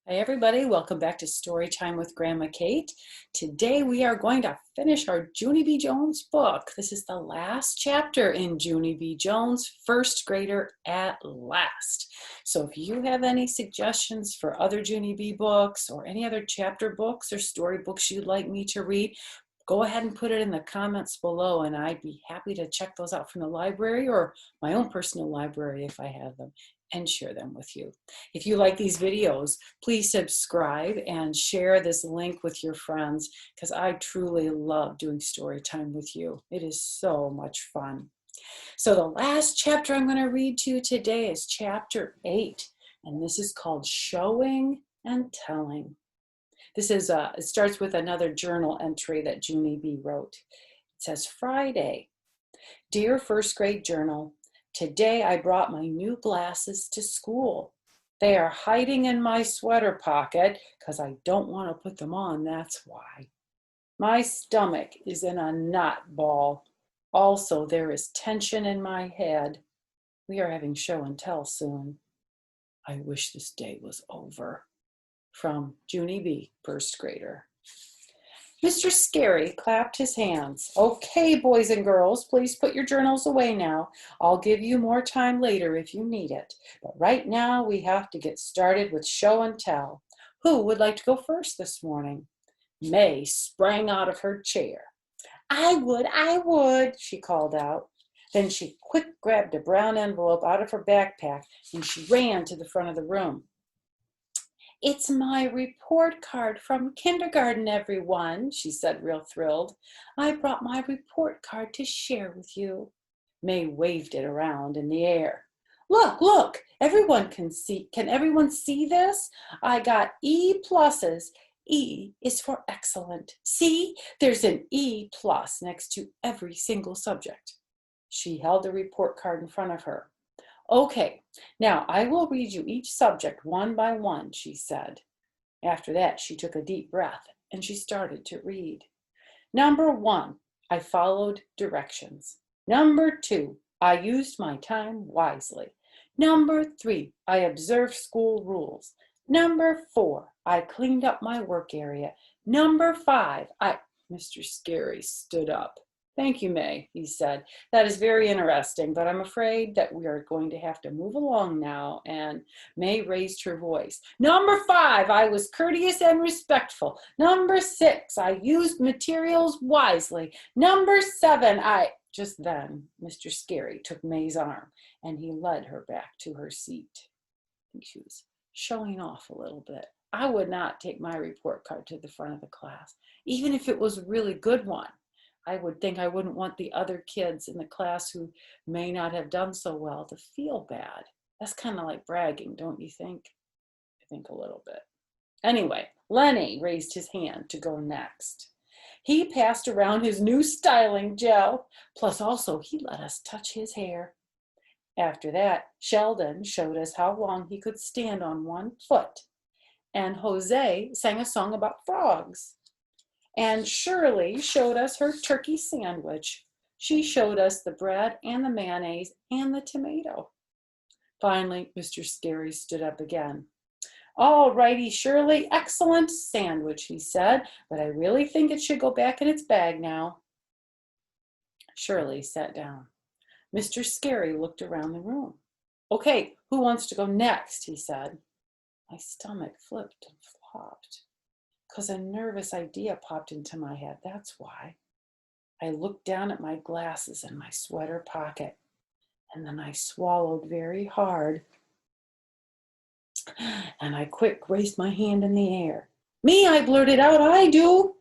Hi everybody, welcome back to Story Time with Grandma Kate. Today we are going to finish our Junie B. Jones book. This is the last chapter in Junie B. Jones, First Grader at Last. So if you have any suggestions for other Junie B. books or any other chapter books or story books you'd like me to read, go ahead and put it in the comments below and I'd be happy to check those out from the library or my own personal library if I have them and share them with you. If you like these videos, please subscribe and share this link with your friends because I truly love doing story time with you. It is so much fun. So the last chapter I'm going to read to you today is chapter 8, and this is called Showing and Telling. This is it starts with another journal entry that Junie B wrote. It says, Friday. Dear first grade journal, today I brought my new glasses to school. They are hiding in my sweater pocket because I don't want to put them on, that's why. My stomach is in a knot ball. Also, there is tension in my head. We are having show and tell soon. I wish this day was over. From Junie B, first grader. Mr. Scary clapped his hands. Okay, boys and girls, please put your journals away now. I'll give you more time later if you need it. But right now we have to get started with show and tell. Who would like to go first this morning? May sprang out of her chair. I would, she called out. Then she quick grabbed a brown envelope out of her backpack and she ran to the front of the room. It's my report card from kindergarten, everyone, she said, real thrilled. I brought my report card to share with you. May waved it around in the air. Look, everyone can see. Can everyone see this? I got E pluses. E is for excellent. See, there's an E plus next to every single subject. She held the report card in front of her. Okay, now I will read you each subject one by one, she said. After that, she took a deep breath and she started to read. Number 1, I followed directions. Number 2, I used my time wisely. Number 3, I observed school rules. Number 4, I cleaned up my work area. Number 5, Mr. Scary stood up. Thank you, May, he said. That is very interesting, but I'm afraid that we are going to have to move along now. And May raised her voice. Number 5, I was courteous and respectful. Number 6, I used materials wisely. Number 7, Just then, Mr. Scary took May's arm and he led her back to her seat. I think she was showing off a little bit. I would not take my report card to the front of the class, even if it was a really good one. I would think I wouldn't want the other kids in the class who may not have done so well to feel bad. That's kind of like bragging, don't you think? I think a little bit. Anyway, Lenny raised his hand to go next. He passed around his new styling gel, plus also he let us touch his hair. After that, Sheldon showed us how long he could stand on one foot, and Jose sang a song about frogs. And Shirley showed us her turkey sandwich. She showed us the bread and the mayonnaise and the tomato. Finally, Mr. Scary stood up again. All righty, Shirley, excellent sandwich, he said, but I really think it should go back in its bag now. Shirley sat down. Mr. Scary looked around the room. Okay, who wants to go next, he said. My stomach flipped and flopped. Because a nervous idea popped into my head, that's why. I looked down at my glasses in my sweater pocket, and then I swallowed very hard, and I quick raised my hand in the air. Me, I blurted out, I do.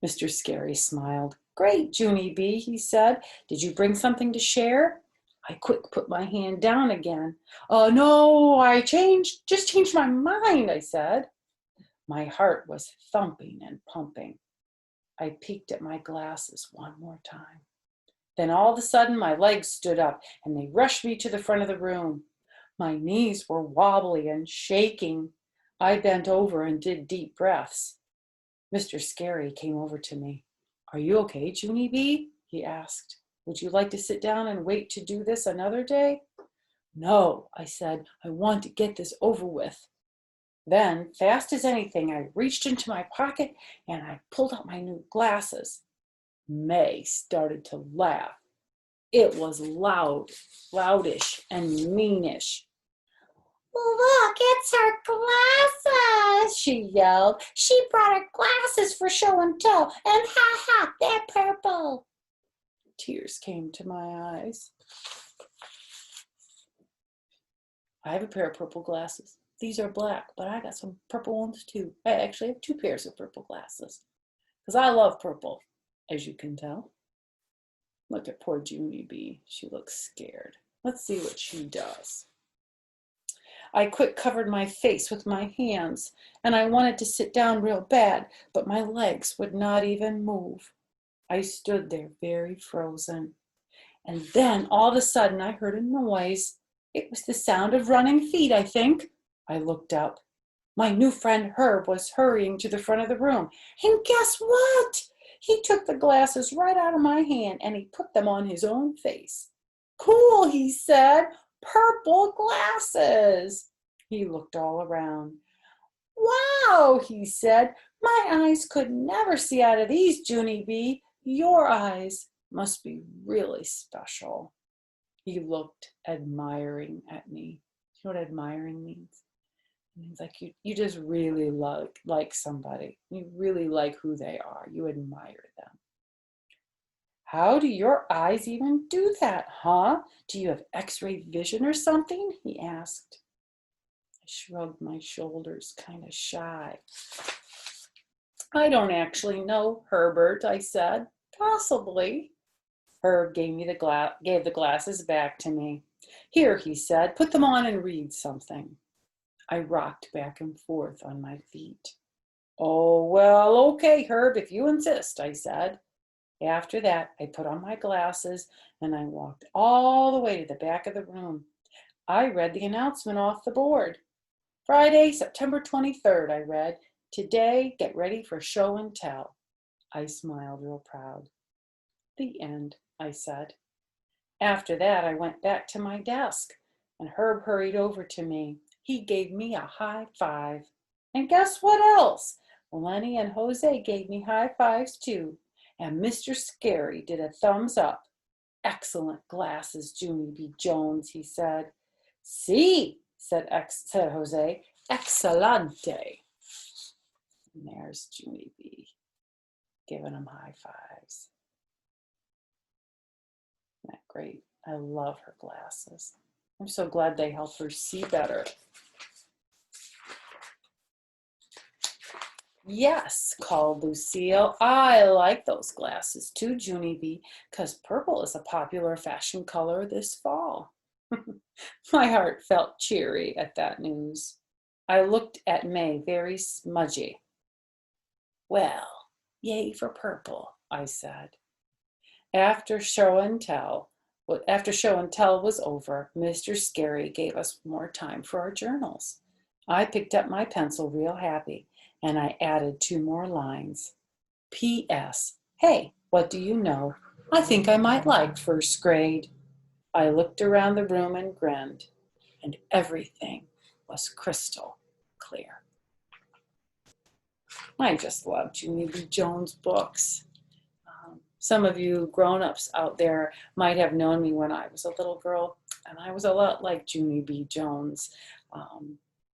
Mr. Scary smiled. Great, Junie B, he said. Did you bring something to share? I quick put my hand down again. No, I just changed my mind, I said. My heart was thumping and pumping. I peeked at my glasses one more time. Then all of a sudden my legs stood up and they rushed me to the front of the room. My knees were wobbly and shaking. I bent over and did deep breaths. Mr. Scary came over to me. Are you okay, Junie B? He asked. Would you like to sit down and wait to do this another day? No, I said. I want to get this over with. Then, fast as anything, I reached into my pocket and I pulled out my new glasses. May started to laugh. It was loud, loudish, and meanish. "Look, it's her glasses," she yelled. "She brought her glasses for show and tell, and ha ha, they're purple." Tears came to my eyes. I have a pair of purple glasses. These are black, but I got some purple ones too. I actually have 2 pairs of purple glasses because I love purple, as you can tell. Look at poor Junie B. She looks scared. Let's see what she does. I quick covered my face with my hands, and I wanted to sit down real bad, but my legs would not even move. I stood there very frozen. And then all of a sudden I heard a noise. It was the sound of running feet, I think. I looked up. My new friend Herb was hurrying to the front of the room. And guess what? He took the glasses right out of my hand and he put them on his own face. "Cool," he said. "Purple glasses." He looked all around. "Wow," he said. "My eyes could never see out of these, Junie B. Your eyes must be really special." He looked admiring at me. You know what admiring means? It means like you just really like somebody. You really like who they are. You admire them. "How do your eyes even do that, huh? Do you have X-ray vision or something?" he asked. I shrugged my shoulders, kind of shy. "I don't actually know, Herbert," I said. "Possibly." Herb gave the glasses back to me. "Here," he said, "put them on and read something." I rocked back and forth on my feet. "Oh, well, okay, Herb, if you insist," I said. After that, I put on my glasses and I walked all the way to the back of the room. I read the announcement off the board. "Friday, September 23rd, I read. Today, get ready for show and tell." I smiled real proud. "The end," I said. After that, I went back to my desk, and Herb hurried over to me. He gave me a high five. And guess what else? Lenny and Jose gave me high fives too, and Mr. Scary did a thumbs up. "Excellent glasses, Junie B. Jones," he said. "Sí," said Jose. "Excelente." And there's Junie B. giving him high fives. Isn't that great? I love her glasses. I'm so glad they help her see better. "Yes," called Lucille. "I like those glasses too, Junie B, because purple is a popular fashion color this fall." My heart felt cheery at that news. I looked at May very smudgy. "Well, yay for purple," I said. After show and tell was over, Mr. Scary gave us more time for our journals. I picked up my pencil real happy, and I added 2 more lines. "P.S. Hey, what do you know? I think I might like first grade." I looked around the room and grinned, and everything was crystal clear. I just love Junie B. Jones books. Some of you grown-ups out there might have known me when I was a little girl, and I was a lot like Junie B. Jones.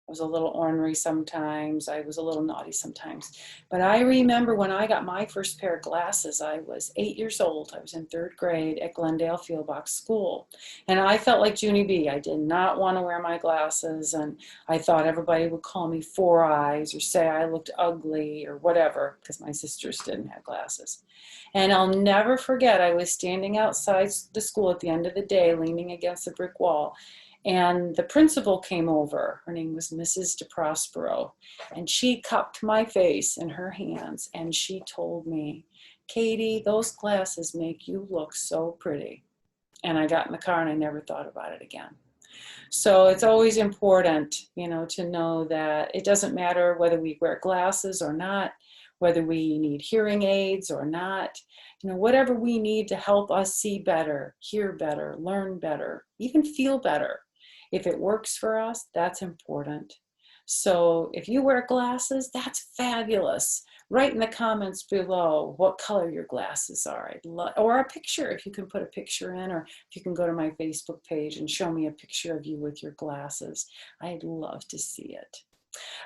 I was a little ornery sometimes. I was a little naughty sometimes. But I remember when I got my first pair of glasses, I was 8 years old. I was in 3rd grade at Glendale Fieldbox School. And I felt like Junie B. I did not want to wear my glasses, and I thought everybody would call me Four Eyes or say I looked ugly or whatever, because my sisters didn't have glasses. And I'll never forget, I was standing outside the school at the end of the day, leaning against the brick wall, and the principal came over. Her name was Mrs. DeProspero, and she cupped my face in her hands, and she told me, "Katie, those glasses make you look so pretty." And I got in the car and I never thought about it again. So it's always important, to know that it doesn't matter whether we wear glasses or not, whether we need hearing aids or not, whatever we need to help us see better, hear better, learn better, even feel better. If it works for us, that's important. So if you wear glasses, that's fabulous. Write in the comments below what color your glasses are. Or a picture, if you can put a picture in, or if you can go to my Facebook page and show me a picture of you with your glasses. I'd love to see it.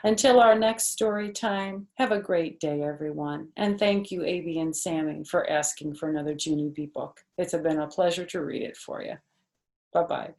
Until our next story time, have a great day, everyone. And thank you, A.B. and Sammy, for asking for another Junie B book. It's been a pleasure to read it for you. Bye-bye.